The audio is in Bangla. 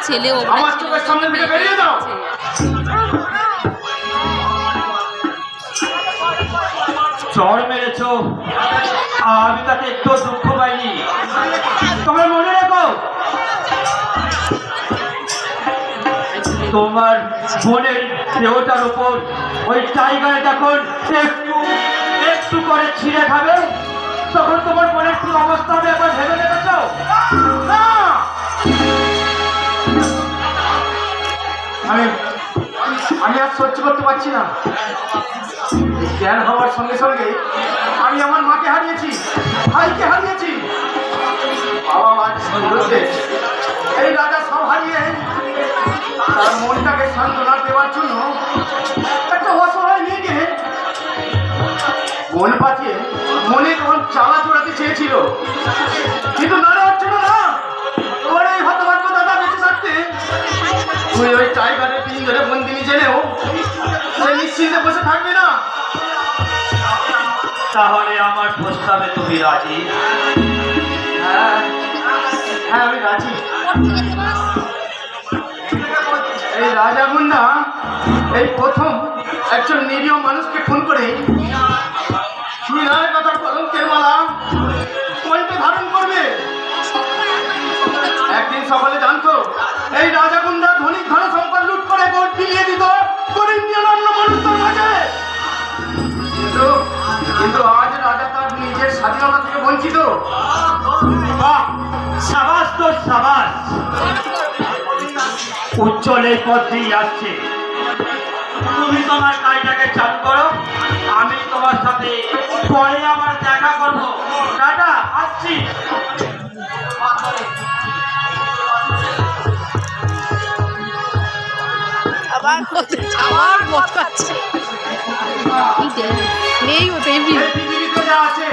ছেলে আমার চোখের সামনে থেকে বেরিয়ে দাও। চর মেরেছ, আমি তাকে একটু দুঃখ পাইনি। তোমরা মনে রেখো, তোমার বোনের দেহটার উপর ওই টাইগার যখন একটু একটু করে ছিঁড়ে খাবে, তখন তোমার বোনের কি অবস্থা হবে একবার ভেবে দেখেছ? না, আমি আর সহ্য করতে পারছি না। জ্ঞান হওয়ার সঙ্গে সঙ্গে আমি আমার মাকে হারিয়েছি, ভাইকে হারিয়েছি, বাবা মার বিরুদ্ধে এই রাজা সব হারিয়ে তার মনটাকে সান্ত্বনা দেওয়ার জন্য একটা অসহায় মেয়েকে মন পাঠিয়ে মনে তখন চালা চড়াতে চেয়েছিল, কিন্তু না হচ্ছে না। তোর এই হতভাগ্য দাদা বেঁচে থাকতে তুই ওই টাইগারের পিঞ্জরে বন্দিনী জেনেও সে নিশ্চিন্তে বসে থাকবে না। তাহলে আমার প্রস্তাবে তুমি রাজি? হ্যাঁ হ্যাঁ, আমি রাজি। এই রাজা গুন্ডা এই প্রথম একজন নিরীহ মানুষকে খুন করে কথা কলঙ্কের মালা কণ্ঠে ধারণ করবে। একদিন সকলে জানতো এই রাজা গুন্ডা ধনিক ধন সম্পদ লুট করে ভোট বিলিয়ে দিত গরিব নিরন্ন মানুষদের মাঝে। কিন্তু আজ রাজা তার নিজের স্বাধীনতা থেকে বঞ্চিত। সাবাস তো সাবাস, উজ্জ্বল এই পথ দিয়ে আসছে। তুমি তোমার কাজটাকে চালু করো, আমি তোমার সাথে পরে আবার দেখা করবো। টাটা, আসছি। আবার বকাচ্ছে এই পৃথিবীতে যা আছে